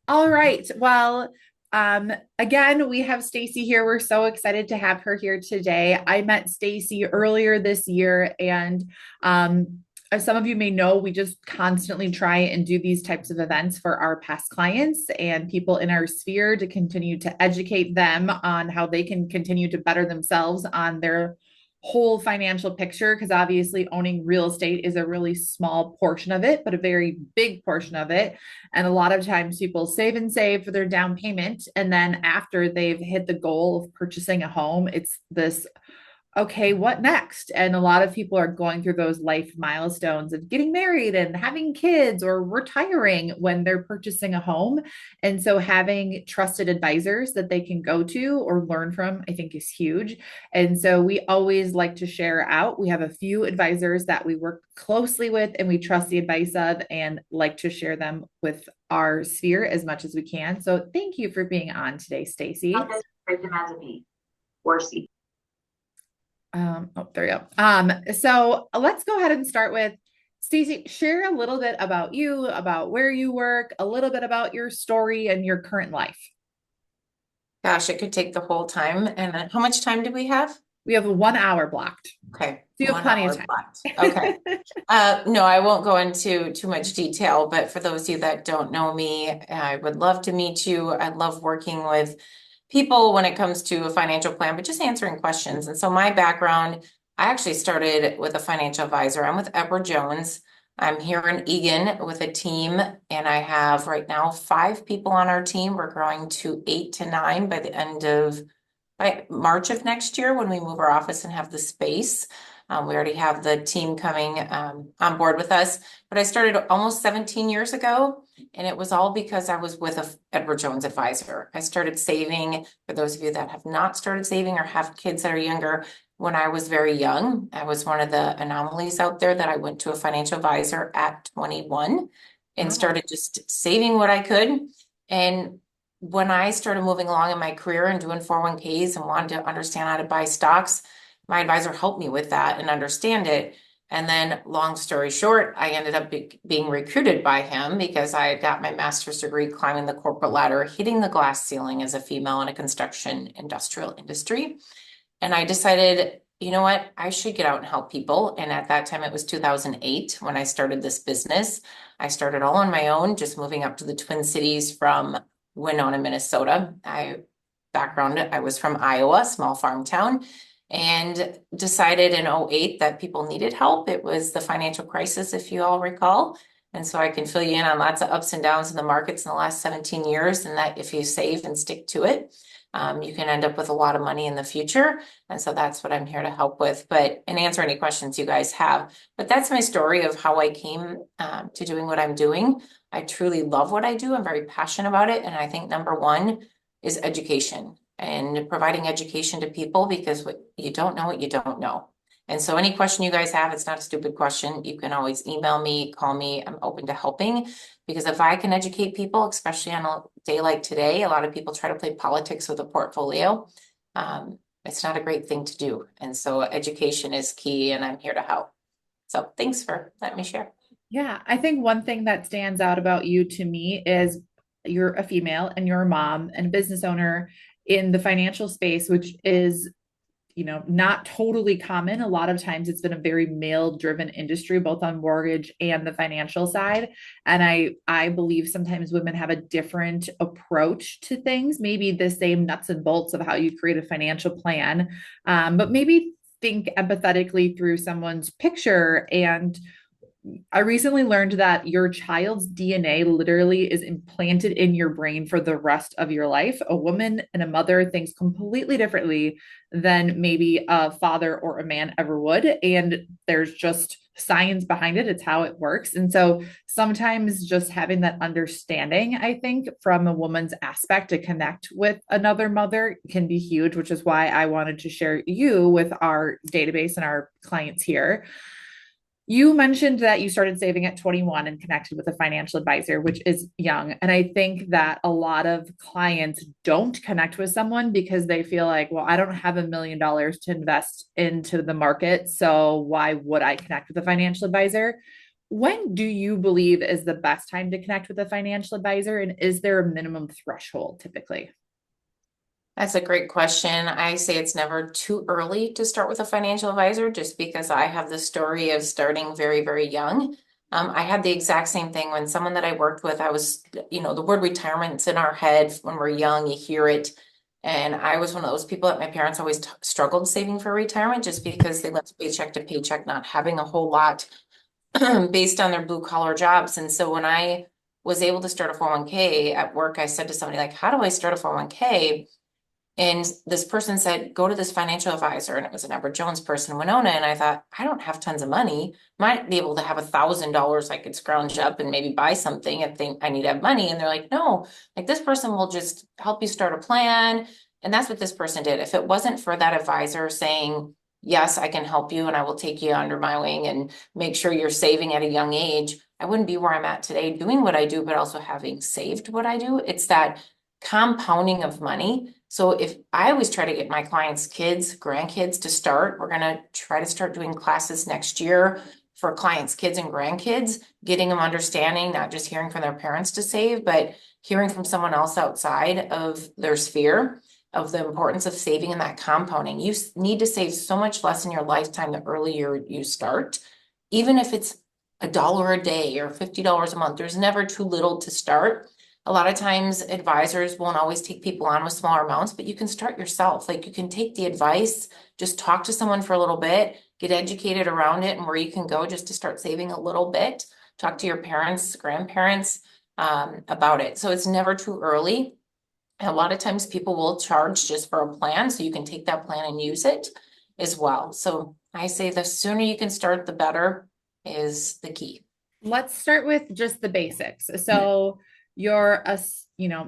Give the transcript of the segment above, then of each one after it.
All right. Well, again, we have Stacey here. We're so excited to have her here today. I met Stacey earlier this year, and as some of you may know, we just constantly try and do these types of events for our past clients and people in our sphere to continue to educate them on how they can continue to better themselves on their whole financial picture, because obviously owning real estate is a really small portion of it, but a very big portion of it. And a lot of times people save and save for their down payment. And then after they've hit the goal of purchasing a home, it's this, okay, what next? And a lot of people are going through those life milestones of getting married and having kids or retiring when they're purchasing a home. And so having trusted advisors that they can go to or learn from, I think is huge. And so we always like to share out. We have a few advisors that we work closely with and we trust the advice of and like to share them with our sphere as much as we can. So thank you for being on today, Stacey. Break them as a B or C. There you go. So let's go ahead and start with Stacey. Share a little bit about you, about where you work, a little bit about your story and your current life. Gosh, it could take the whole time. And then how much time do we have? We have a 1 hour blocked. Okay, So you have one plenty of hour time. blocked. Okay. No, I won't go into too much detail, but for those of you that don't know me, I would love to meet you. I love working with people when it comes to a financial plan, but just answering questions. And so my background, I actually started with a financial advisor. I'm with Edward Jones. I'm here in Egan with a team, and I have right now 5 people on our team. We're growing to 8 to 9 by March of next year when we move our office and have the space. We already have the team coming on board with us, but I started almost 17 years ago, and it was all because I was with a Edward Jones advisor. I started saving, for those of you that have not started saving or have kids that are younger, when I was very young. I was one of the anomalies out there that I went to a financial advisor at 21 and Wow. started just saving what I could. And when I started moving along in my career and doing 401ks and wanted to understand how to buy stocks, my advisor helped me with that and understand it. And then, long story short, I ended up being recruited by him because I had got my master's degree climbing the corporate ladder, hitting the glass ceiling as a female in a construction industrial industry. And I decided, you know what, I should get out and help people. And at that time, it was 2008 when I started this business. I started all on my own, just moving up to the Twin Cities from Winona, Minnesota. I was from Iowa, small farm town, and decided in '08 that people needed help. It was the financial crisis, if you all recall. And so I can fill you in on lots of ups and downs in the markets in the last 17 years, and that if you save and stick to it, you can end up with a lot of money in the future. And so that's what I'm here to help with, and answer any questions you guys have. But that's my story of how I came to doing what I'm doing. I truly love what I do. I'm very passionate about it. And I think number one is education and providing education to people, because what you don't know, what you don't know. And so any question you guys have, it's not a stupid question. You can always email me, call me. I'm open to helping, because if I can educate people, especially on a day like today, a lot of people try to play politics with a portfolio. It's not a great thing to do. And so education is key, and I'm here to help. So thanks for letting me share. Yeah, I think one thing that stands out about you to me is you're a female and you're a mom and a business owner in the financial space, which is, not totally common. A lot of times it's been a very male driven industry, both on mortgage and the financial side. And I believe sometimes women have a different approach to things, maybe the same nuts and bolts of how you create a financial plan, but maybe think empathetically through someone's picture. And I recently learned that your child's DNA literally is implanted in your brain for the rest of your life. A woman and a mother thinks completely differently than maybe a father or a man ever would. And there's just science behind it. It's how it works. And so sometimes just having that understanding, I think, from a woman's aspect to connect with another mother can be huge, which is why I wanted to share you with our database and our clients here. You mentioned that you started saving at 21 and connected with a financial advisor, which is young. And I think that a lot of clients don't connect with someone because they feel like, well, I don't have $1 million to invest into the market. So why would I connect with a financial advisor? When do you believe is the best time to connect with a financial advisor? And is there a minimum threshold typically? That's a great question. I say it's never too early to start with a financial advisor just because I have the story of starting very, very young. I had the exact same thing when someone that I worked with, the word retirement's in our head when we're young, you hear it. And I was one of those people that my parents always struggled saving for retirement just because they lived paycheck to paycheck, not having a whole lot based on their blue collar jobs. And so when I was able to start a 401k at work, I said to somebody like, how do I start a 401k? And this person said, go to this financial advisor. And it was an Edward Jones person in Winona. And I thought, I don't have tons of money. Might be able to have $1,000 I could scrounge up and maybe buy something if I need to have money. And they're like, no, like this person will just help you start a plan. And that's what this person did. If it wasn't for that advisor saying, yes, I can help you and I will take you under my wing and make sure you're saving at a young age, I wouldn't be where I'm at today doing what I do, but also having saved what I do. It's that compounding of money. So if I always try to get my clients' kids, grandkids to start, we're going to try to start doing classes next year for clients' kids and grandkids, getting them understanding, not just hearing from their parents to save, but hearing from someone else outside of their sphere of the importance of saving and that compounding. You need to save so much less in your lifetime the earlier you start, even if it's $1 a day or $50 a month. There's never too little to start. A lot of times advisors won't always take people on with smaller amounts, but you can start yourself. Like you can take the advice, just talk to someone for a little bit, get educated around it and where you can go just to start saving a little bit. Talk to your parents, grandparents about it. So it's never too early. And a lot of times people will charge just for a plan, so you can take that plan and use it as well. So I say the sooner you can start, the better is the key. Let's start with just the basics. So you're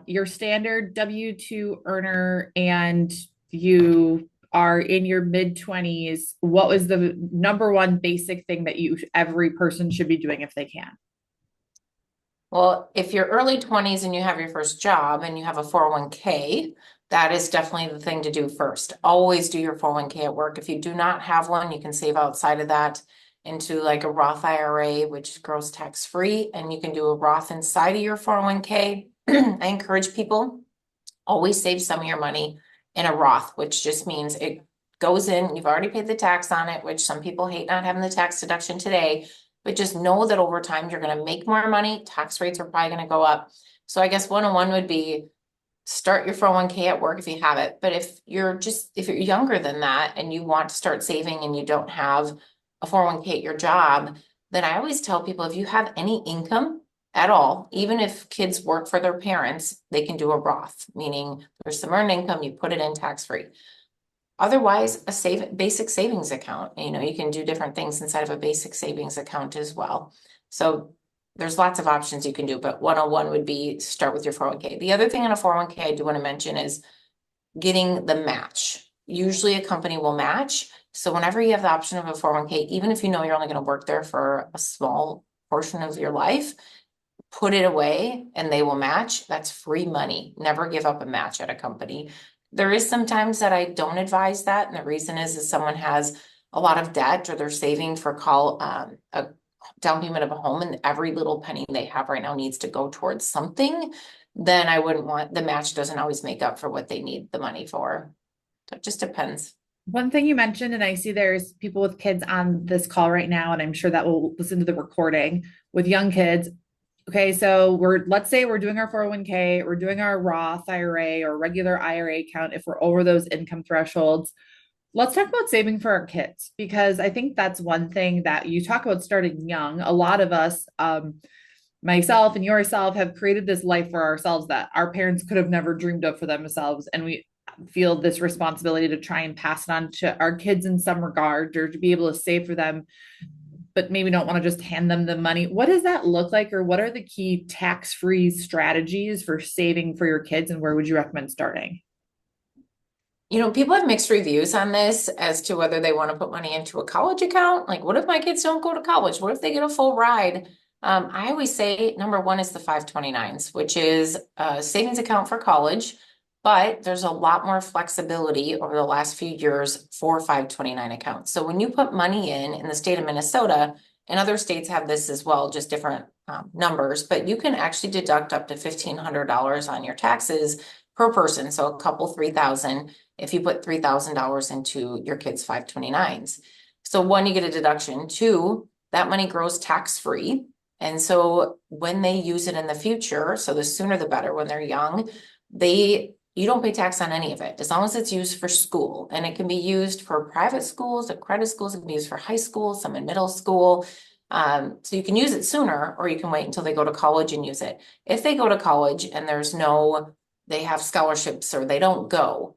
your standard W-2 earner and you are in your mid 20s. What was the number one basic thing that every person should be doing if they can? Well, if you're early 20s and you have your first job and you have a 401k, that is definitely the thing to do first. Always do your 401k at work. If you do not have one, you can save outside of that into like a Roth IRA, which grows tax free, and you can do a Roth inside of your 401k. I encourage people always save some of your money in a Roth, which just means it goes in, you've already paid the tax on it, which some people hate not having the tax deduction today, but just know that over time you're going to make more money. Tax rates are probably going to go up. So I guess 101 would be start your 401k at work if you have it. But if you're younger than that and you want to start saving and you don't have a 401k at your job, then I always tell people if you have any income at all, even if kids work for their parents, they can do a Roth, meaning there's some earned income, you put it in tax free. Otherwise, basic savings account. You can do different things inside of a basic savings account as well. So there's lots of options you can do, but 101 would be start with your 401k. The other thing in a 401k I do want to mention is getting the match. Usually a company will match. So whenever you have the option of a 401k, even if you know you're only going to work there for a small portion of your life, put it away and they will match. That's free money. Never give up a match at a company. There is sometimes that I don't advise that. And the reason is someone has a lot of debt or they're saving for a down payment of a home and every little penny they have right now needs to go towards something. Then I wouldn't want the match doesn't always make up for what they need the money for. So it just depends. One thing you mentioned, and I see there's people with kids on this call right now, and I'm sure that will listen to the recording with young kids. Okay, so let's say we're doing our 401k, we're doing our Roth IRA or regular IRA account if we're over those income thresholds. Let's talk about saving for our kids because I think that's one thing that you talk about starting young. A lot of us, myself and yourself, have created this life for ourselves that our parents could have never dreamed of for themselves. And we feel this responsibility to try and pass it on to our kids in some regard or to be able to save for them, but maybe don't want to just hand them the money. What does that look like, or what are the key tax-free strategies for saving for your kids, and where would you recommend starting? People have mixed reviews on this as to whether they want to put money into a college account. Like, what if my kids don't go to college? What if they get a full ride? I always say number one is the 529s, which is a savings account for college, but there's a lot more flexibility over the last few years for 529 accounts. So when you put money in the state of Minnesota, and other states have this as well, just different numbers, but you can actually deduct up to $1,500 on your taxes per person. So a couple 3,000 if you put $3,000 into your kids' 529s. So one, you get a deduction. Two, that money grows tax-free. And so when they use it in the future, so the sooner the better when they're young, you don't pay tax on any of it as long as it's used for school. And it can be used for private schools, credit schools, it can be used for high school, some in middle school. So you can use it sooner, or you can wait until they go to college and use it. If they go to college and they have scholarships or they don't go,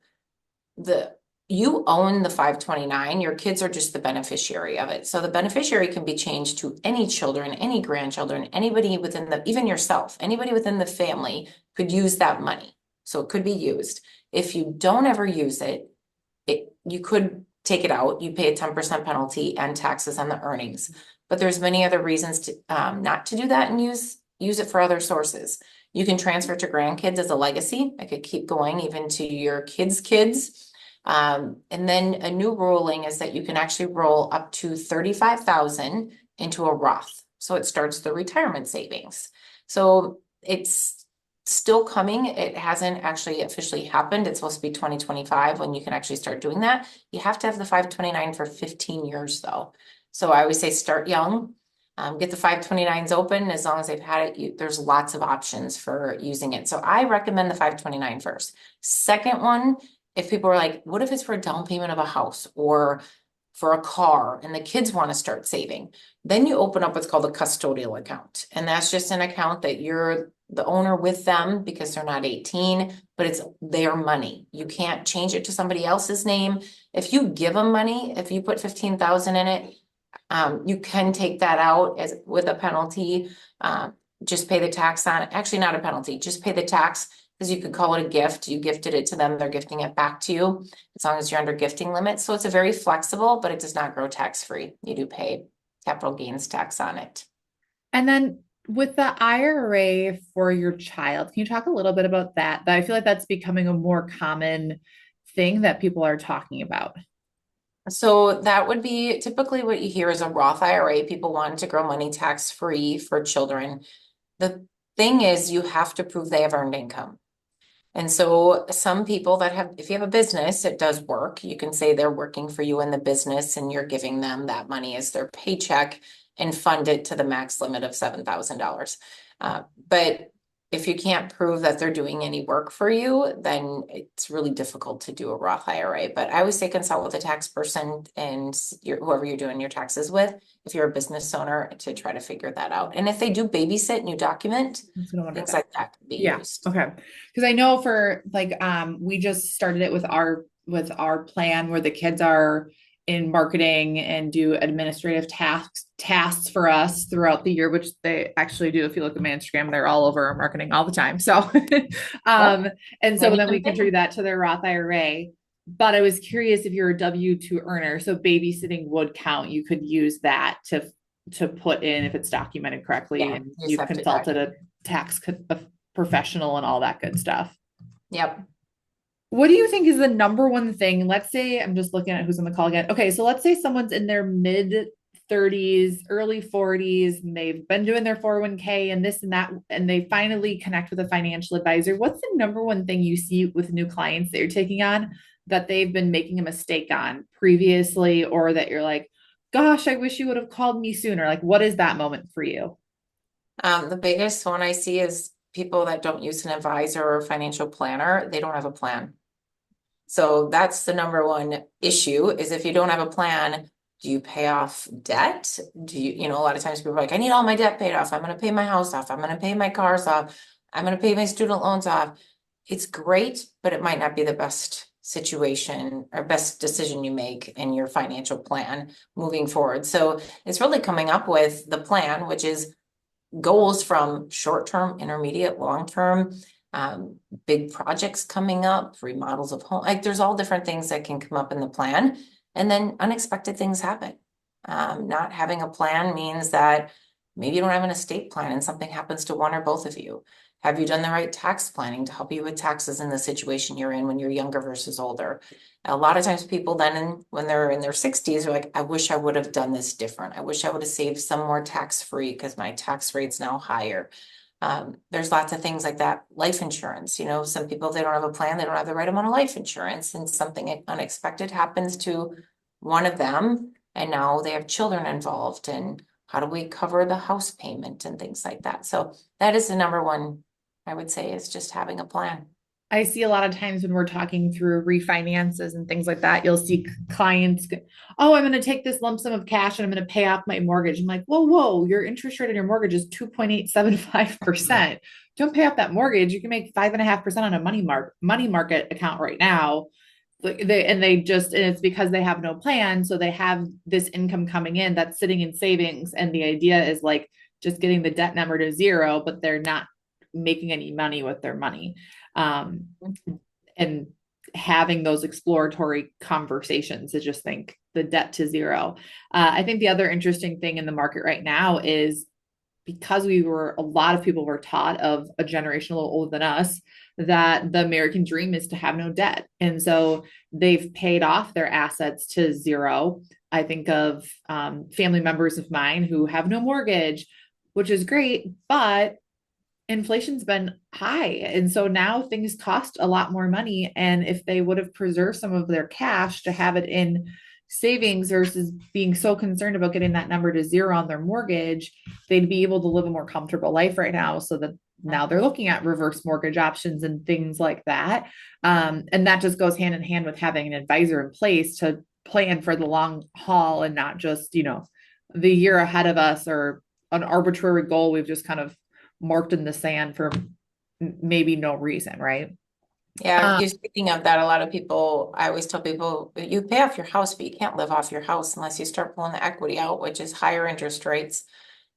you own the 529, your kids are just the beneficiary of it. So the beneficiary can be changed to any children, any grandchildren, anybody even yourself, anybody within the family could use that money. So it could be used. If you don't ever use it, you could take it out. You pay a 10% penalty and taxes on the earnings. But there's many other reasons to not to do that and use it for other sources. You can transfer to grandkids as a legacy. I could keep going even to your kids' kids. And then a new ruling is that you can actually roll up to 35,000 into a Roth. So it starts the retirement savings. So it's still coming. It hasn't actually officially happened. It's supposed to be 2025 when you can actually start doing that. You have to have the 529 for 15 years though. So I always say start young. Get the 529s open. As long as they've had it, there's lots of options for using it. So I recommend the 529 first. Second one, if people are like, what if it's for a down payment of a house or for a car and the kids want to start saving? Then you open up what's called a custodial account. And that's just an account that you're the owner with them because they're not 18, but it's their money. You can't change it to somebody else's name. If you give them money, if you put 15,000 in it, you can take that out with a penalty. Just pay the tax on it. Actually, not a penalty, just pay the tax because you could call it a gift. You gifted it to them, they're gifting it back to you as long as you're under gifting limits. So it's a very flexible, but it does not grow tax-free. You do pay capital gains tax on it. And then with the IRA for your child, can you talk a little bit about that? I feel like that's becoming a more common thing that people are talking about. So that would be typically what you hear is a Roth IRA. People want to grow money tax-free for children. The thing is you have to prove they have earned income. And so some people if you have a business, it does work. You can say they're working for you in the business and you're giving them that money as their paycheck and fund it to the max limit of $7,000. But if you can't prove that they're doing any work for you, then it's really difficult to do a Roth IRA. But I always say consult with a tax person and whoever you're doing your taxes with, if you're a business owner, to try to figure that out. And if they do babysit and you document, things like that can be used. Okay. Because I know for we just started it with our plan where the kids are in marketing and do administrative tasks for us throughout the year, which they actually do. If you look at my Instagram, they're all over marketing all the time. So and so then we contribute that to their Roth IRA. But I was curious if you're a W-2 earner, so babysitting would count. You could use that to put in if it's documented correctly and you've consulted a tax professional and all that good stuff. Yep. What do you think is the number one thing? Let's say I'm just looking at who's on the call again. Okay, so let's say someone's in their mid 30s, early 40s, and they've been doing their 401k and this and that, and they finally connect with a financial advisor. What's the number one thing you see with new clients that you're taking on that they've been making a mistake on previously, or that you're like, gosh, I wish you would have called me sooner? Like, what is that moment for you? The biggest one I see is people that don't use an advisor or financial planner. They don't have a plan. So that's the number one issue is if you don't have a plan, do you pay off debt? A lot of times people are like, I need all my debt paid off. I'm going to pay my house off. I'm going to pay my cars off. I'm going to pay my student loans off. It's great, but it might not be the best situation or best decision you make in your financial plan moving forward. So it's really coming up with the plan, which is goals from short-term, intermediate, long-term, big projects coming up, remodels of home. Like there's all different things that can come up in the plan, and then unexpected things happen. Not having a plan means that Maybe you don't have an estate plan and something happens to one or both of you. Have you done the right tax planning to help you with taxes in the situation you're in when you're younger versus older? A lot of times people then, when they're in their 60s, are like, I wish I would have done this different. I wish I would have saved some more tax-free because my tax rate's now higher. There's lots of things like that. Life insurance, some people, if they don't have a plan, they don't have the right amount of life insurance, and something unexpected happens to one of them, and now they have children involved, and how do we cover the house payment and things like that? So that is the number one, I would say, is just having a plan. I see a lot of times when we're talking through refinances and things like that, you'll see clients, oh, I'm going to take this lump sum of cash and I'm going to pay off my mortgage. I'm like, whoa, your interest rate on your mortgage is 2.875%. Don't pay off that mortgage. You can make 5.5% on a money market account right now. And it's because they have no plan. So they have this income coming in that's sitting in savings. And the idea is like just getting the debt number to zero, but they're not making any money with their money. um, and having those exploratory conversations to just think the debt to zero. I think the other interesting thing in the market right now is because a lot of people were taught of a generation a little older than us that the American dream is to have no debt. And so they've paid off their assets to zero. I think of family members of mine who have no mortgage, which is great, but inflation's been high. And so now things cost a lot more money. And if they would have preserved some of their cash to have it in savings versus being so concerned about getting that number to zero on their mortgage, they'd be able to live a more comfortable life right now. So that now they're looking at reverse mortgage options and things like that. And that just goes hand in hand with having an advisor in place to plan for the long haul and not just, the year ahead of us or an arbitrary goal we've just kind of marked in the sand for maybe no reason, right? Yeah, you're speaking of that. A lot of people, I always tell people, you pay off your house, but you can't live off your house unless you start pulling the equity out, which is higher interest rates.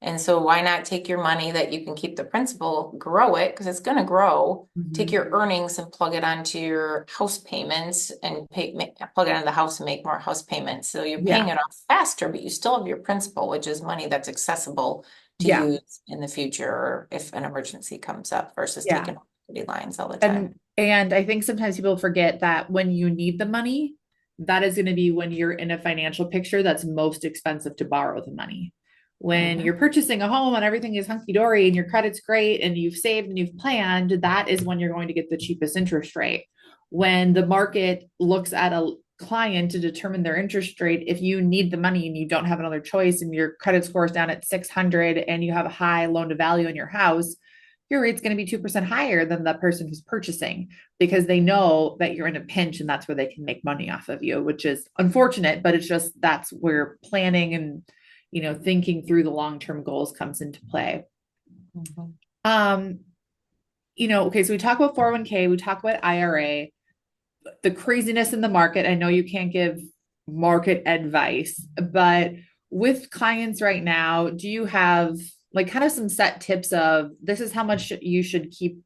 And so why not take your money that you can keep the principal, grow it, because it's going to grow, take your earnings and plug it onto your house payments and plug it into the house and make more house payments. So you're paying Yeah. it off faster, but you still have your principal, which is money that's accessible to Yeah. use in the future or if an emergency comes up versus Yeah. taking equity lines all the time. And I think sometimes people forget that when you need the money, that is going to be when you're in a financial picture that's most expensive to borrow the money. When Mhm. you're purchasing a home and everything is hunky dory and your credit's great and you've saved and you've planned, that is when you're going to get the cheapest interest rate. When the market looks at a client to determine their interest rate, if you need the money and you don't have another choice and your credit score is down at 600 and you have a high loan to value in your house, your rate's going to be 2% higher than the person who's purchasing because they know that you're in a pinch and that's where they can make money off of you, which is unfortunate, but it's just that's where planning and thinking through the long-term goals comes into play. Mhm. um okay, so we talk about 401k, we talk about IRA, the craziness in the market. I know you can't give market advice, but with clients right now, do you have like kind of some set tips of this is how much you should keep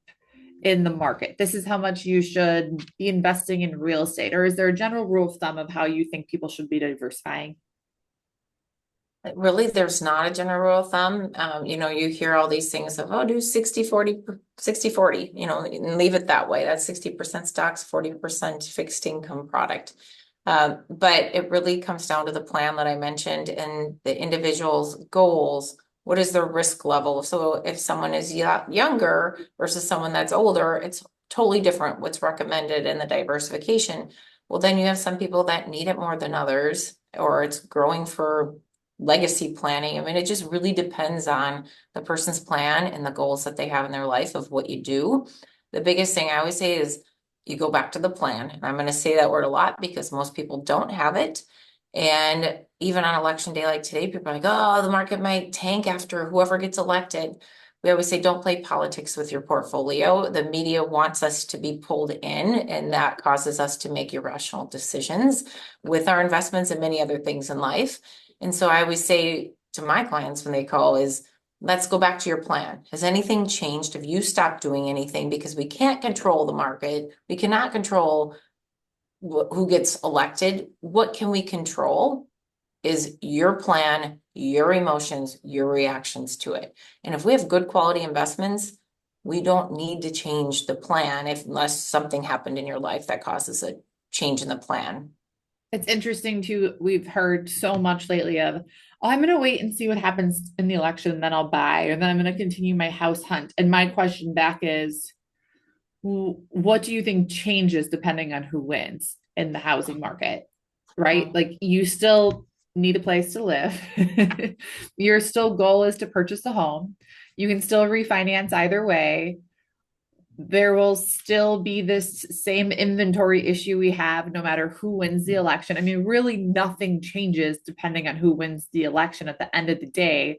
in the market? This is how much you should be investing in real estate? Or is there a general rule of thumb of how you think people should be diversifying? Really, there's not a general rule of thumb. You hear all these things of, oh, do 60-40, 60-40, and leave it that way. That's 60% stocks, 40% fixed income product. But it really comes down to the plan that I mentioned and the individual's goals. What is their risk level? So if someone is younger versus someone that's older, it's totally different what's recommended in the diversification. Well, then you have some people that need it more than others, or it's growing for legacy planning. I mean, it just really depends on the person's plan and the goals that they have in their life of what you do. The biggest thing I always say is you go back to the plan. And I'm going to say that word a lot because most people don't have it. And even on election day like today, people are like, oh, the market might tank after whoever gets elected. We always say, don't play politics with your portfolio. The media wants us to be pulled in, and that causes us to make irrational decisions with our investments and many other things in life. And so I always say to my clients when they call is, let's go back to your plan. Has anything changed? Have you stopped doing anything? Because we can't control the market. We cannot control who gets elected. What can we control? is your plan, your emotions, your reactions to it. And if we have good quality investments, we don't need to change the plan unless something happened in your life that causes a change in the plan. It's interesting too. We've heard so much lately of, oh, I'm going to wait and see what happens in the election, and then I'll buy, and then I'm going to continue my house hunt. And my question back is, what do you think changes depending on who wins in the housing market? Right? Mhm. Like you still need a place to live. Your still goal is to purchase a home. You can still refinance either way. There will still be this same inventory issue we have no matter who wins the election. I mean, really, nothing changes depending on who wins the election at the end of the day.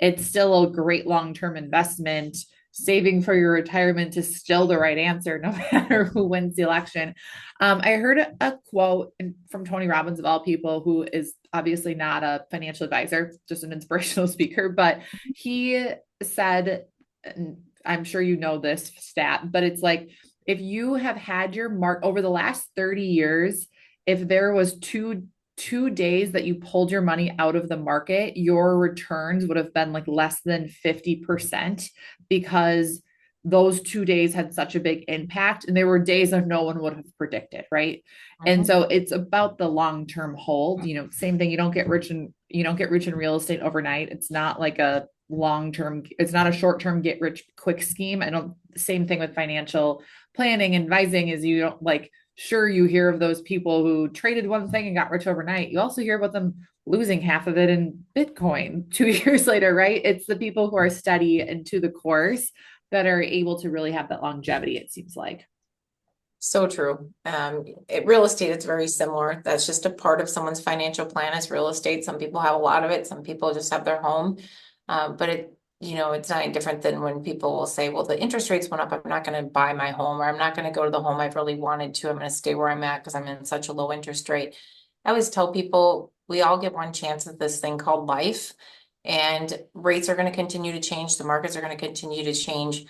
It's still a great long term investment. Saving for your retirement is still the right answer, no matter who wins the election. I heard a quote from Tony Robbins, of all people, who is obviously not a financial advisor, just an inspirational speaker, but he said, I'm sure you know this stat, but it's like if you have had your mark over the last 30 years, if there was two days that you pulled your money out of the market, your returns would have been like less than 50% because those 2 days had such a big impact. And there were days that no one would have predicted, right? And Mhm. so it's about the long-term hold. Same thing, you don't get rich in real estate overnight. It's not like a long-term, it's not a short-term get rich quick scheme. I don't, same thing with financial planning and advising is you don't like, sure, you hear of those people who traded one thing and got rich overnight. You also hear about them losing half of it in Bitcoin 2 years later, right? It's the people who are steady and to the course that are able to really have that longevity, it seems like. So true. Real estate, it's very similar. That's just a part of someone's financial plan is real estate. Some people have a lot of it. Some people just have their home. But it's not any different than when people will say, well, the interest rates went up. I'm not going to buy my home, or I'm not going to go to the home I've really wanted to. I'm going to stay where I'm at because I'm in such a low interest rate. I always tell people we all get one chance at this thing called life, and rates are going to continue to change. The markets are going to continue to change.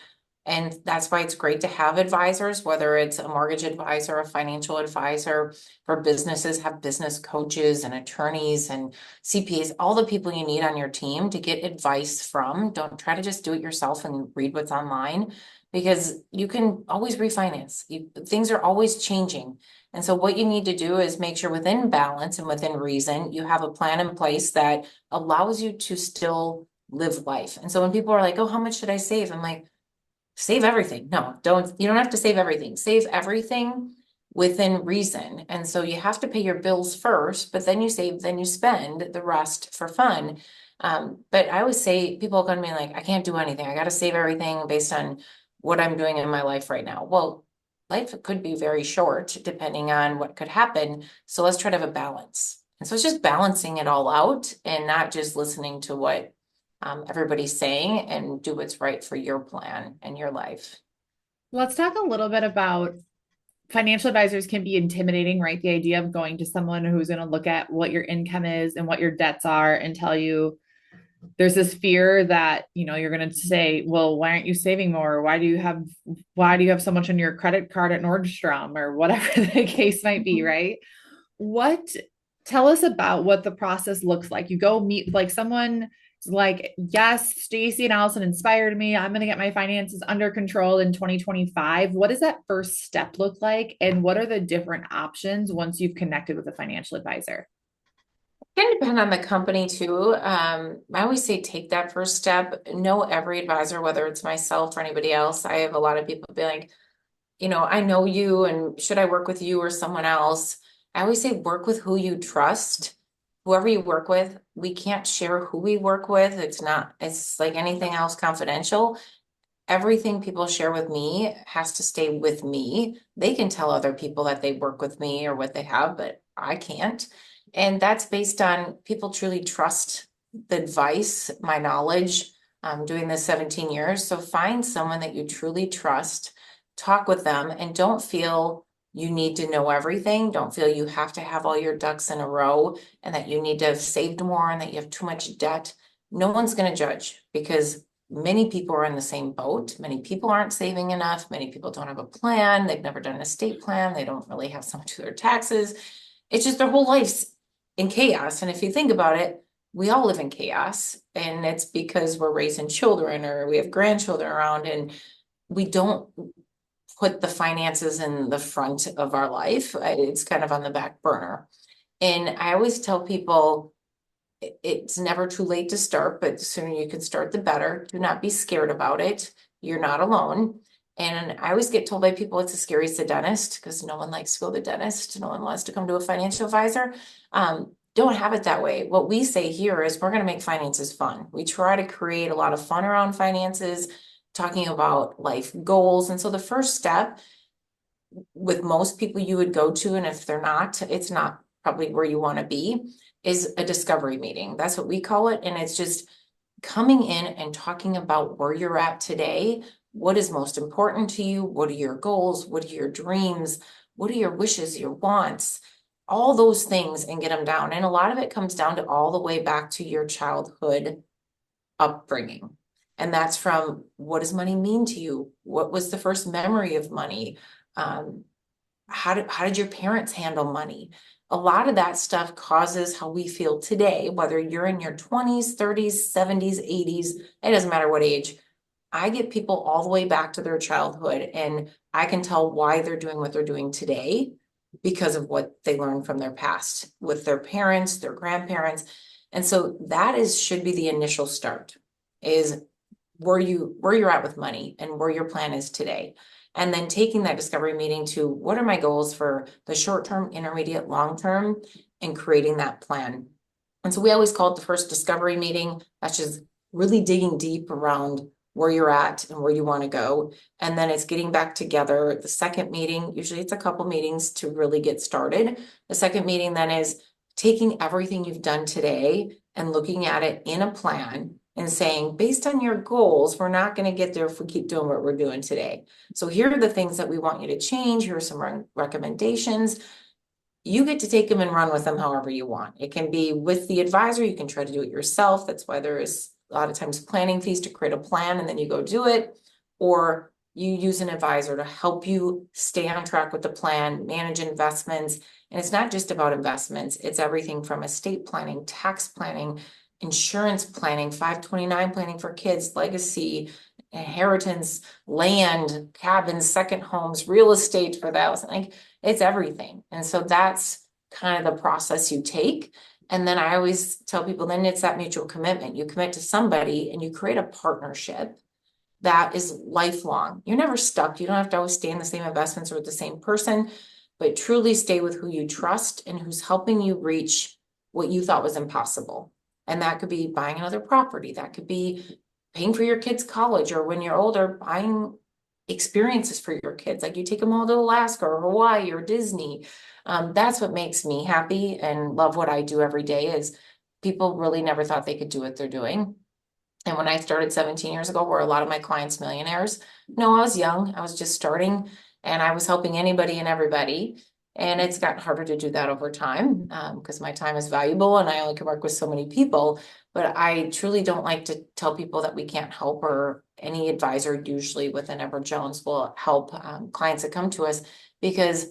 And that's why it's great to have advisors, whether it's a mortgage advisor, a financial advisor. For businesses, have business coaches and attorneys and CPAs, all the people you need on your team to get advice from. Don't try to just do it yourself and read what's online because you can always refinance. Things are always changing. And so what you need to do is make sure within balance and within reason, you have a plan in place that allows you to still live life. And so when people are like, oh, how much should I save? I'm like, save everything. No, you don't have to save everything. Save everything within reason. And so you have to pay your bills first, but then you save, then you spend the rest for fun. But I always say people come to me like, I can't do anything. I got to save everything based on what I'm doing in my life right now. Well, life could be very short depending on what could happen. So let's try to have a balance. And so it's just balancing it all out and not just listening to what everybody's saying and do what's right for your plan and your life. Let's talk a little bit about financial advisors can be intimidating, right? The idea of going to someone who's going to look at what your income is and what your debts are and tell you there's this fear that, you're going to say, well, why aren't you saving more? Why do you have so much on your credit card at Nordstrom or whatever the case might be, Mhm. right? What Tell us about what the process looks like. You go meet like someone like, yes, Stacey and Allison inspired me. I'm going to get my finances under control in 2025. What does that first step look like? And what are the different options once you've connected with a financial advisor? It can depend on the company too. I always say take that first step. Know every advisor, whether it's myself or anybody else. I have a lot of people be like, I know you and should I work with you or someone else? I always say work with who you trust. Whoever you work with, we can't share who we work with. It's like anything else confidential. Everything people share with me has to stay with me. They can tell other people that they work with me or what they have, but I can't. And that's based on people truly trust the advice, my knowledge. I'm doing this 17 years. So find someone that you truly trust, talk with them, and don't feel you need to know everything. Don't feel you have to have all your ducks in a row and that you need to have saved more and that you have too much debt. No one's going to judge because many people are in the same boat. Many people aren't saving enough. Many people don't have a plan. They've never done an estate plan. They don't really have so much of their taxes. It's just their whole lives in chaos. And if you think about it, we all live in chaos, and it's because we're raising children or we have grandchildren around, and we don't put the finances in the front of our life. It's kind of on the back burner. And I always tell people it's never too late to start, but the sooner you can start, the better. Do not be scared about it. You're not alone. And I always get told by people it's as scary as the dentist because no one likes to go to the dentist. No one wants to come to a financial advisor. Don't have it that way. What we say here is we're going to make finances fun. We try to create a lot of fun around finances, talking about life goals. And so the first step with most people you would go to, and if they're not, it's not probably where you want to be, is a discovery meeting. That's what we call it. And it's just coming in and talking about where you're at today. What is most important to you? What are your goals? What are your dreams? What are your wishes, your wants? All those things, and get them down. And a lot of it comes down to all the way back to your childhood upbringing. And that's from, what does money mean to you? What was the first memory of money? How did your parents handle money? A lot of that stuff causes how we feel today, whether you're in your 20s, 30s, 70s, 80s, it doesn't matter what age. I get people all the way back to their childhood, and I can tell why they're doing what they're doing today because of what they learned from their past with their parents, their grandparents. And so that should be the initial start, is where you're at with money and where your plan is today. And then taking that discovery meeting to, what are my goals for the short term, intermediate, long term, and creating that plan. And so we always call it the first discovery meeting. That's just really digging deep around where you're at and where you want to go. And then it's getting back together. The second meeting, usually it's a couple meetings to really get started. The second meeting then is taking everything you've done today and looking at it in a plan and saying, based on your goals, we're not going to get there if we keep doing what we're doing today. So here are the things that we want you to change. Here are some recommendations. You get to take them and run with them however you want. It can be with the advisor. You can try to do it yourself. That's why there is a lot of times planning fees to create a plan and then you go do it. Or you use an advisor to help you stay on track with the plan, manage investments. And it's not just about investments. It's everything from estate planning, tax planning, insurance planning, 529 planning for kids, legacy, inheritance, land, cabins, second homes, real estate for that. Like, it's everything. And so that's kind of the process you take. And then I always tell people, then it's that mutual commitment. You commit to somebody and you create a partnership that is lifelong. You're never stuck. You don't have to always stay in the same investments or with the same person, but truly stay with who you trust and who's helping you reach what you thought was impossible. And that could be buying another property. That could be paying for your kids' college, or when you're older, buying experiences for your kids. Like you take them all to Alaska or Hawaii or Disney. That's what makes me happy and love what I do every day, is people really never thought they could do what they're doing. And when I started 17 years ago, were a lot of my clients millionaires? No, I was young. I was just starting, and I was helping anybody and everybody. And it's gotten harder to do that over time because my time is valuable and I only can work with so many people. But I truly don't like to tell people that we can't help, or any advisor usually within Ever Jones will help clients that come to us, because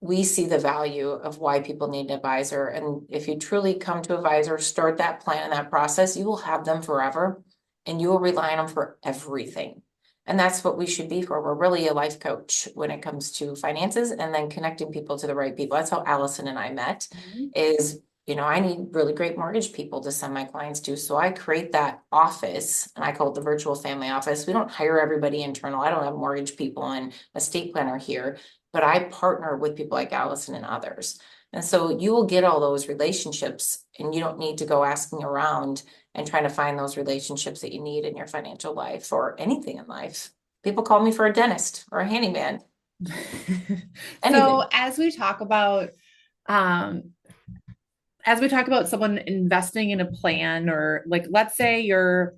we see the value of why people need an advisor. And if you truly come to advisor, start that plan and that process, you will have them forever and you will rely on them for everything. And that's what we should be for. We're really a life coach when it comes to finances, and then connecting people to the right people. That's how Allison and I met. Is, I need really great mortgage people to send my clients to. So I create that office, and I call it the virtual family office. We don't hire everybody internal. I don't have mortgage people and estate planner here, but I partner with people like Allison and others. And so you will get all those relationships, and you don't need to go asking around and trying to find those relationships that you need in your financial life or anything in life. People call me for a dentist or a handyman, So anything. um as we talk about someone investing in a plan, or like, let's say your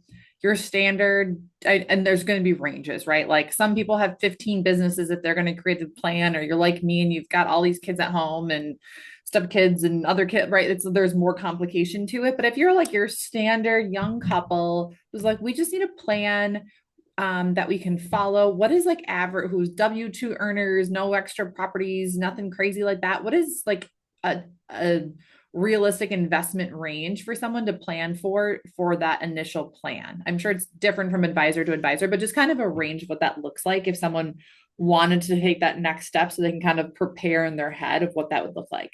standard, and there's going to be ranges, right? Like some people have 15 businesses if they're going to create a plan, or you're like me and you've got all these kids at home and step kids and other kids, right? There's more complication to it. But if you're like your standard young couple who's like, we just need a plan that we can follow. What is like average, who's W-2 earners, no extra properties, nothing crazy like that? What is like a realistic investment range for someone to plan for that initial plan? I'm sure it's different from advisor to advisor, but just kind of a range of what that looks like if someone wanted to take that next step so they can kind of prepare in their head of what that would look like.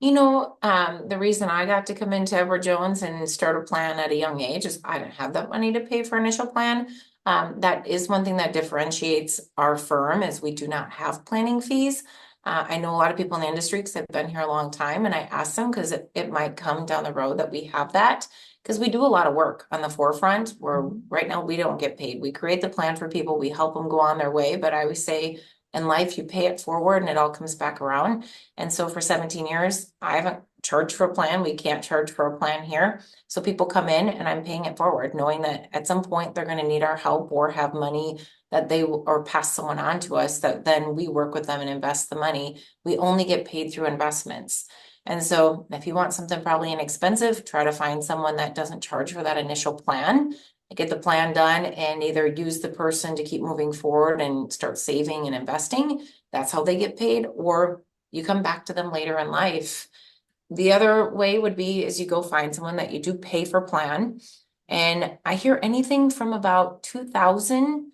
The reason I got to come into Edward Jones and start a plan at a young age is I didn't have that money to pay for initial plan. That is one thing that differentiates our firm is we do not have planning fees. I know a lot of people in the industry because I've been here a long time, and I ask them because it might come down the road that we have that because we do a lot of work on the forefront where right now we don't get paid. We create the plan for people, we help them go on their way, but I always say in life, you pay it forward and it all comes back around. And so for 17 years, I haven't charged for a plan. We can't charge for a plan here. So people come in and I'm paying it forward, knowing that at some point they're going to need our help or have money that they or pass someone on to us that then we work with them and invest the money. We only get paid through investments. And so if you want something probably inexpensive, try to find someone that doesn't charge for that initial plan, get the plan done and either use the person to keep moving forward and start saving and investing. That's how they get paid, or you come back to them later in life. The other way would be is you go find someone that you do pay for plan. And I hear anything from about 2,000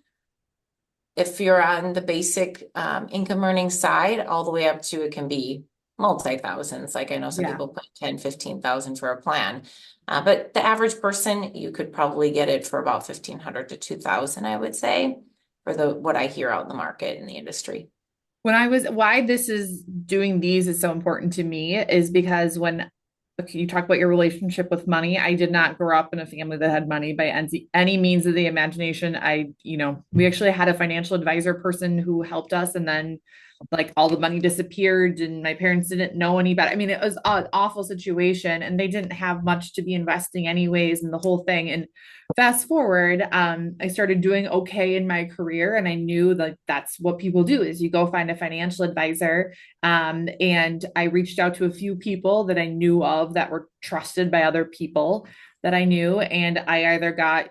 if you're on the basic income earning side, all the way up to it can be multi-thousands. Like I know some Yeah. people put 10, 15,000 for a plan. But the average person, you could probably get it for about 1,500 to 2,000, I would say, for what I hear out in the market in the industry. Why this is doing these is so important to me is because when you talk about your relationship with money, I did not grow up in a family that had money by any means of the imagination. We actually had a financial advisor person who helped us, and then like all the money disappeared, and my parents didn't know any better. I mean, it was an awful situation, and they didn't have much to be investing anyways, and the whole thing. And fast forward, I started doing okay in my career, and I knew that that's what people do is you go find a financial advisor. And I reached out to a few people that I knew of that were trusted by other people that I knew, and I either got,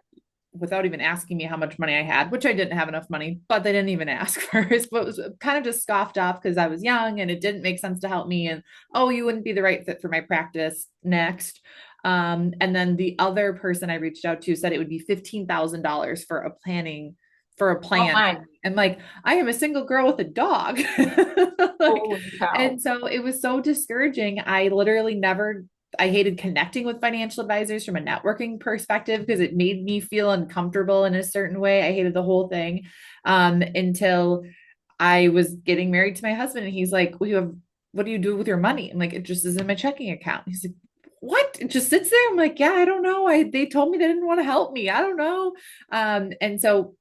without even asking me how much money I had, which I didn't have enough money, but they didn't even ask first, but it was kind of just scoffed off because I was young and it didn't make sense to help me. And oh, you wouldn't be the right fit for my practice next. And then the other person I reached out to said it would be $15,000 for a Oh plan. my. And like, I am a single girl with a dog. Like, Holy cow. and so it was so discouraging. I hated connecting with financial advisors from a networking perspective because it made me feel uncomfortable in a certain way. I hated the whole thing until I was getting married to my husband, and he's like, what do you do with your money?" I'm like, "It just is in my checking account." He's like, "What? It just sits there?" I'm like, "Yeah, I don't know. They told me they didn't want to help me. I don't know." And so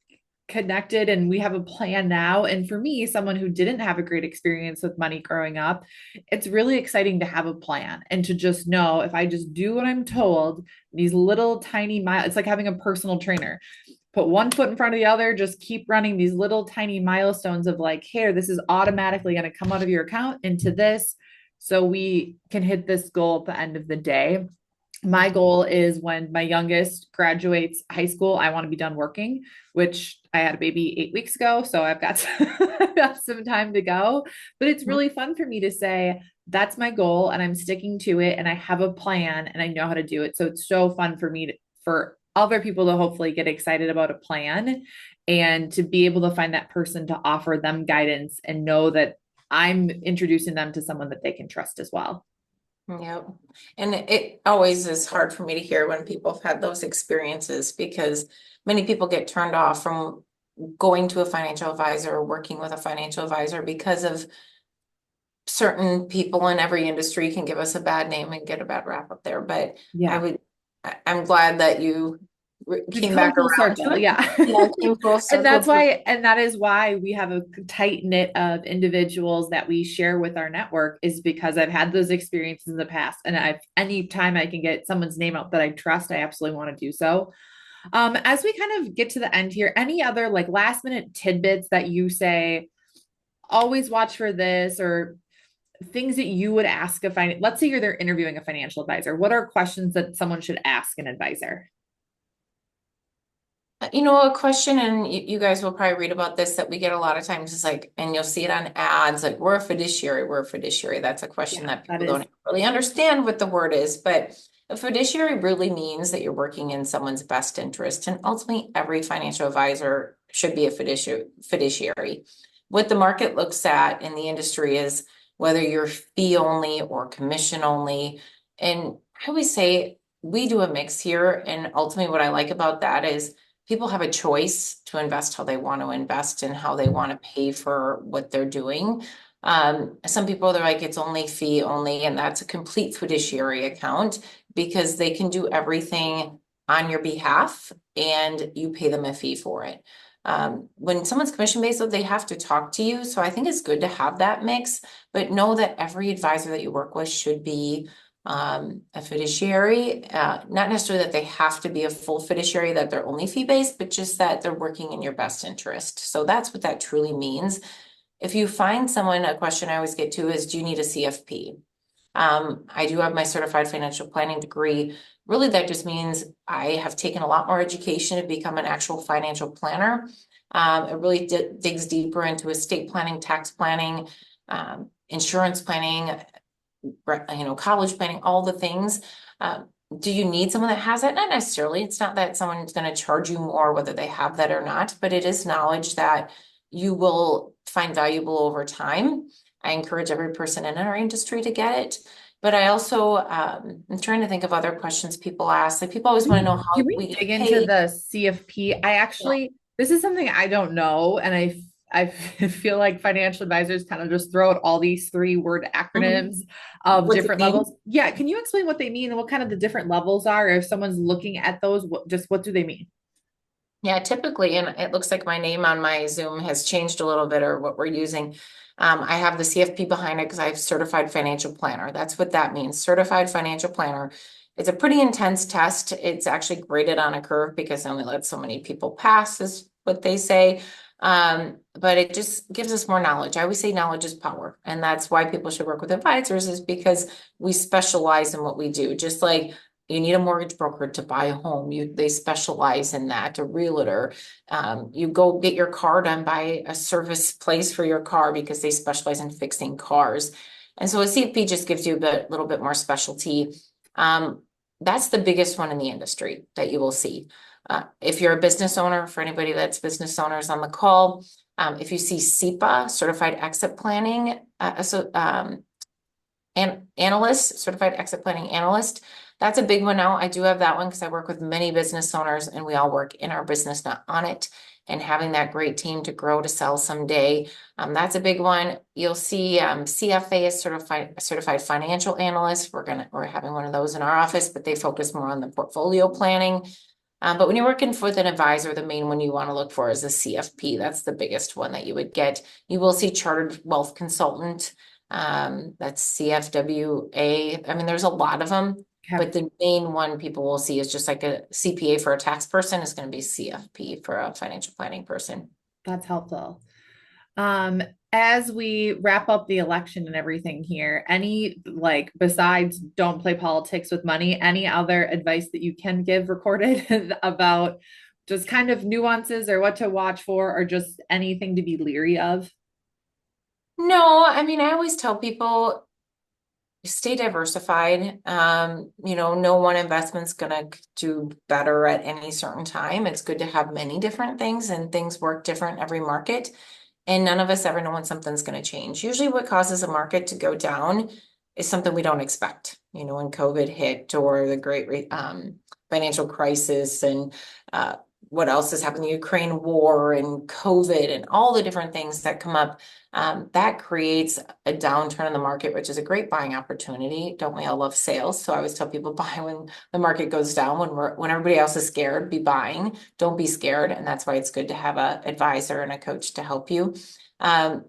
connected, and we have a plan now. And for me, someone who didn't have a great experience with money growing up, it's really exciting to have a plan and to just know if I just do what I'm told, these little tiny miles, it's like having a personal trainer. Put one foot in front of the other, just keep running these little tiny milestones of like, here, this is automatically going to come out of your account into this. So we can hit this goal at the end of the day. My goal is when my youngest graduates high school, I want to be done working, which I had a baby 8 weeks ago. So I've got some time to go. But it's really fun for me to say, that's my goal and I'm sticking to it and I have a plan and I know how to do it. So it's so fun for me for other people to hopefully get excited about a plan and to be able to find that person to offer them guidance and know that I'm introducing them to someone that they can trust as well. Yep. And it always is hard for me to hear when people have had those experiences because many people get turned off from going to a financial advisor or working with a financial advisor because of certain people in every industry can give us a bad name and get a bad rap up there. But Yeah. I'm glad that you We've came come back full around to circle. it. Yeah. Yeah, came full And circle to it. that is why we have a tight knit of individuals that we share with our network, is because I've had those experiences in the past. And anytime I can get someone's name out that I trust, I absolutely want to do so. As we kind of get to the end here, any other like last minute tidbits that you say, always watch for this, or things that you would ask let's say you're there interviewing a financial advisor. What are questions that someone should ask an advisor? A question, and you guys will probably read about this that we get a lot of times is like, and you'll see it on ads, like, we're a fiduciary, we're a fiduciary. That's a question Yeah, that that people is. don't really understand what the word is, but a fiduciary really means that you're working in someone's best interest. And ultimately, every financial advisor should be a fiduciary. What the market looks at in the industry is whether you're fee only or commission only. And I always say we do a mix here. And ultimately, what I like about that is people have a choice to invest how they want to invest and how they want to pay for what they're doing. Some people, they're like, it's only fee only, and that's a complete fiduciary account because they can do everything on your behalf and you pay them a fee for it. When someone's commission based, though, they have to talk to you. So I think it's good to have that mix, but know that every advisor that you work with should be a fiduciary, not necessarily that they have to be a full fiduciary, that they're only fee-based, but just that they're working in your best interest. So that's what that truly means. If you find someone, a question I always get to is, do you need a CFP? I do have my certified financial planning degree. Really, that just means I have taken a lot more education to become an actual financial planner. It really digs deeper into estate planning, tax planning, insurance planning, college planning, all the things. Do you need someone that has that? Not necessarily. It's not that someone's going to charge you more whether they have that or not, but it is knowledge that you will find valuable over time. I encourage every person in our industry to get it. But I also, I'm trying to think of other questions people ask. Like, people always want to know Can how we we get dig into paid. the CFP? This is something I don't know, and I feel like financial advisors kind of just throw out all these three word Mhm. acronyms of What's it different mean? levels. Yeah, can you explain what they mean and what kind of the different levels are? If someone's looking at those, what do they mean? Yeah, typically, and it looks like my name on my Zoom has changed a little bit or what we're using. I have the CFP behind it because I have certified financial planner. That's what that means, certified financial planner. It's a pretty intense test. It's actually graded on a curve because they only let so many people pass, is what they say. But it just gives us more knowledge. I always say knowledge is power, and that's why people should work with advisors, is because we specialize in what we do. Just like you need a mortgage broker to buy a home. They specialize in that, a realtor. You go get your car done by a service place for your car because they specialize in fixing cars. And so a CFP just gives you little bit more specialty. Um, that's the biggest one in the industry that you will see. If you're a business owner, for anybody that's business owners on the call, if you see CEPA, Certified Exit Planning, and analyst, certified exit planning analyst. That's a big one now. I do have that one because I work with many business owners and we all work in our business, not on it. And having that great team to grow to sell someday. That's a big one. You'll see CFA is certified financial analyst. We're having one of those in our office, but they focus more on the portfolio planning. But when you're working with an advisor, the main one you want to look for is a CFP. That's the biggest one that you would get. You will see chartered wealth consultant. That's CFWA. I mean, there's a lot of them, Okay, but the main one people will see is just like a CPA for a tax person is going to be CFP for a financial planning person. that's helpful. Um, as we wrap up the election and everything here, any like besides don't play politics with money, any other advice that you can give recorded about just kind of nuances or what to watch for or just anything to be leery of? No, I mean, I always tell people stay diversified. No one investment's gonna do better at any certain time. It's good to have many different things and things work different every market. And none of us ever know when something's going to change. Usually what causes a market to go down is something we don't expect. When COVID hit or the great financial crisis and what else has happened, the Ukraine war and COVID and all the different things that come up, that creates a downturn in the market, which is a great buying opportunity. Don't we all love sales? So I always tell people buy when the market goes down, when everybody else is scared, be buying. Don't be scared. And that's why it's good to have an advisor and a coach to help you. Um,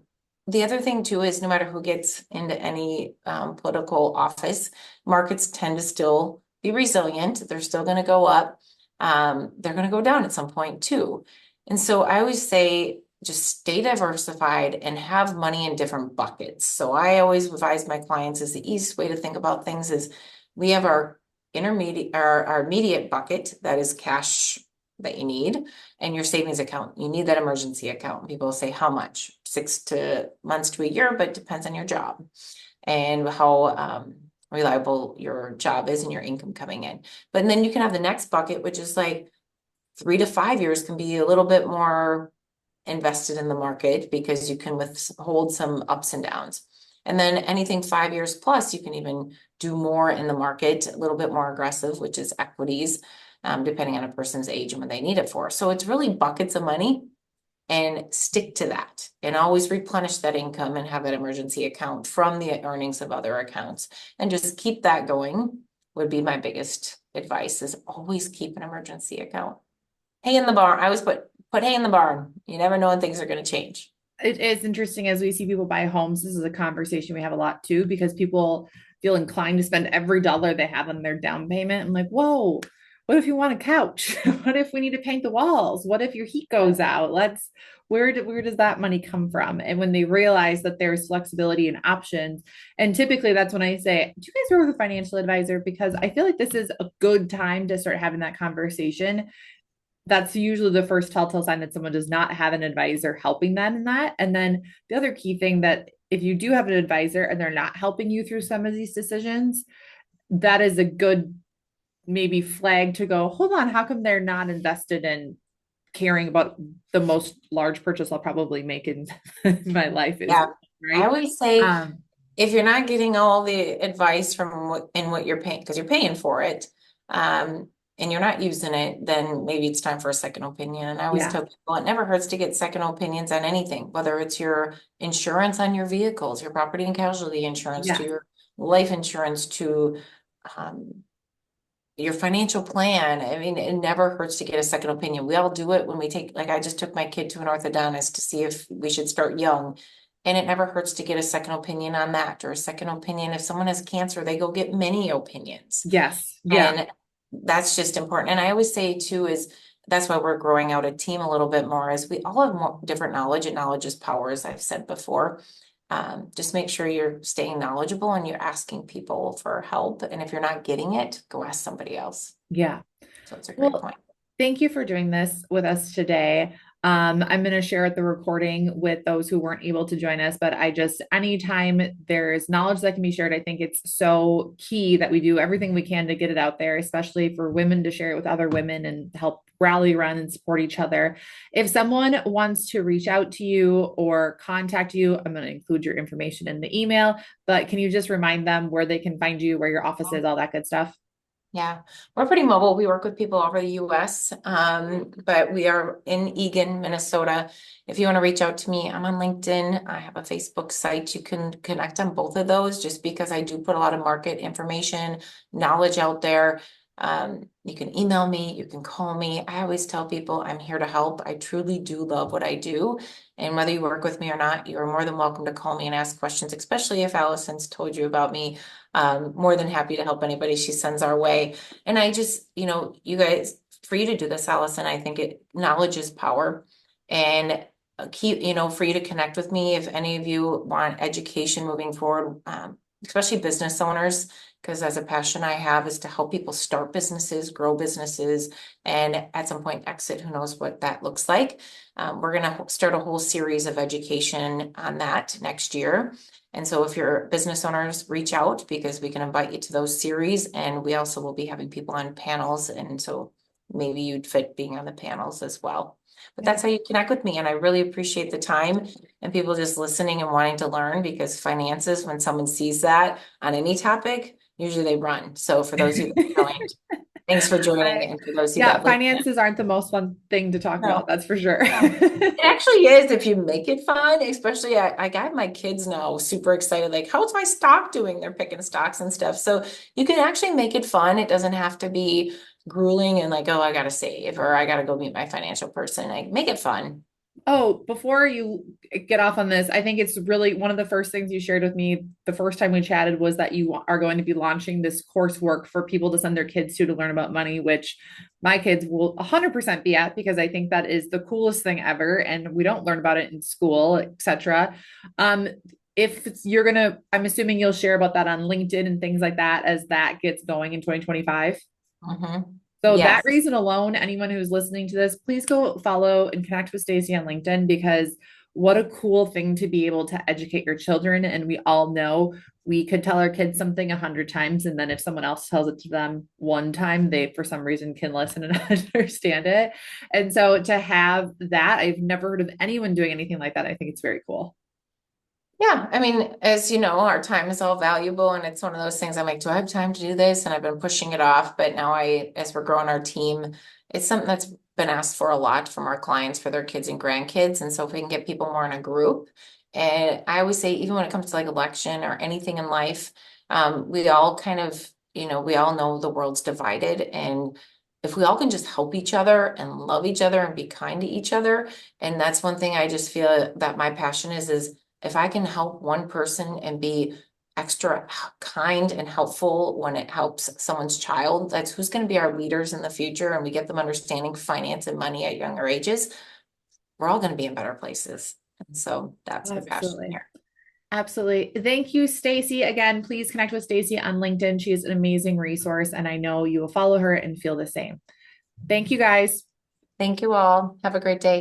the other thing too is no matter who gets into any political office, markets tend to still be resilient. They're still going to go up. They're going to go down at some point too. And so I always say, just stay diversified and have money in different buckets. So I always advise my clients is the easiest way to think about things is we have our immediate bucket that is cash that you need and your savings account. You need that emergency account. People say how much? 6 months to a year, but it depends on your job and how reliable your job is and your income coming in. But then you can have the next bucket, which is like 3 to 5 years can be a little bit more invested in the market because you can withhold some ups and downs. And then anything 5 years plus, you can even do more in the market, a little bit more aggressive, which is equities, depending on a person's age and what they need it for. So it's really buckets of money and stick to that and always replenish that income and have that emergency account from the earnings of other accounts and just keep that going would be my biggest advice is always keep an emergency account. Hay in the barn. I always put hay in the barn. You never know when things are going to change. It is interesting as we see people buy homes. This is a conversation we have a lot too, because people feel inclined to spend every dollar they have on their down payment. I'm like, whoa, what if you want a couch? What if we need to paint the walls? What if your heat goes out? Where does that money come from? And when they realize that there's flexibility and options, and typically that's when I say, do you guys work with a financial advisor? Because I feel like this is a good time to start having that conversation. That's usually the first telltale sign that someone does not have an advisor helping them in that. And then the other key thing, that if you do have an advisor and they're not helping you through some of these decisions, that is a good maybe flag to go, hold on, how come they're not invested in caring about the most large purchase I'll probably make in my life is, Yeah. I right? always say Um, if you're not getting all the advice from what you're paying, because you're paying for it, and you're not using it, then maybe it's time for a second opinion. And I always yeah, tell people it never hurts to get second opinions on anything, whether it's your insurance on your vehicles, your property and casualty insurance, to yeah, your life insurance, to um, your financial plan. I mean, it never hurts to get a second opinion. We all do it when we take, like I just took my kid to an orthodontist to see if we should start young. And it never hurts to get a second opinion on that, or a second opinion. If someone has cancer, they go get many opinions. yes, yeah, And that's just important. And I always say too, is that's why we're growing out a team a little bit more, is we all have more different knowledge, and knowledge is power, as I've said before. Just make sure you're staying knowledgeable and you're asking people for help. And if you're not getting it, go ask somebody else. yeah. So it's a great Well, point. thank you for doing this with us today. I'm going to share the recording with those who weren't able to join us, but anytime there's knowledge that can be shared, I think it's so key that we do everything we can to get it out there, especially for women to share it with other women and help rally around and support each other. If someone wants to reach out to you or contact you, I'm going to include your information in the email, but can you just remind them where they can find you, where your office is, all that good stuff? Yeah, we're pretty mobile. We work with people all over the US, but we are in Eagan, Minnesota. If you want to reach out to me, I'm on LinkedIn. I have a Facebook site. You can connect on both of those, just because I do put a lot of market information, knowledge out there. You can email me, you can call me. I always tell people I'm here to help. I truly do love what I do. And whether you work with me or not, you're more than welcome to call me and ask questions, especially if Allison's told you about me. More than happy to help anybody she sends our way. And I just, you guys, for you to do this, Allison, I think knowledge is power. And keep, for you to connect with me if any of you want education moving forward, especially business owners, because as a passion I have is to help people start businesses, grow businesses, and at some point exit. Who knows what that looks like. We're going to start a whole series of education on that next year. And so if you're business owners, reach out, because we can invite you to those series. And we also will be having people on panels. And so maybe you'd fit being on the panels as well. But Yeah. that's how you connect with me. And I really appreciate the time and people just listening and wanting to learn, because finances, when someone sees that on any topic, usually they run. So for those of you that joined, thanks for joining. I, And for those of you yeah, that listen, finances aren't the most fun thing to talk about, no. that's for sure. No, it actually is if you make it fun, especially I got my kids now super excited, like, how's my stock doing? They're picking stocks and stuff. So you can actually make it fun. It doesn't have to be grueling and like, oh, I gotta save or I gotta go meet my financial person. Like, make it fun. Oh, before you get off on this, I think it's really one of the first things you shared with me the first time we chatted was that you are going to be launching this coursework for people to send their kids to learn about money, which my kids will 100% be at, because I think that is the coolest thing ever. And we don't learn about it in school, etc. If you're I'm assuming you'll share about that on LinkedIn and things like that as that gets going in 2025. Mhm. So that Yes. reason alone, anyone who's listening to this, please go follow and connect with Stacey on LinkedIn because what a cool thing to be able to educate your children. And we all know we could tell our kids something 100 times, and then if someone else tells it to them one time, they for some reason can listen and understand it. And so to have that, I've never heard of anyone doing anything like that. I think it's very cool. Yeah, I mean, as you know, our time is all valuable, and it's one of those things I'm like, do I have time to do this? And I've been pushing it off, but now as we're growing our team, it's something that's been asked for a lot from our clients for their kids and grandkids. And so if we can get people more in a group, and I always say, even when it comes to like election or anything in life, we all kind of, we all know the world's divided, and if we all can just help each other and love each other and be kind to each other, and that's one thing I just feel that my passion is if I can help one person and be extra kind and helpful when it helps someone's child, that's who's going to be our leaders in the future, and we get them understanding finance and money at younger ages, we're all going to be in better places. And so that's my passion Absolutely. here. Absolutely. Thank you, Stacey. Again, please connect with Stacey on LinkedIn. She is an amazing resource, and I know you will follow her and feel the same. Thank you, guys. Thank you all. Have a great day.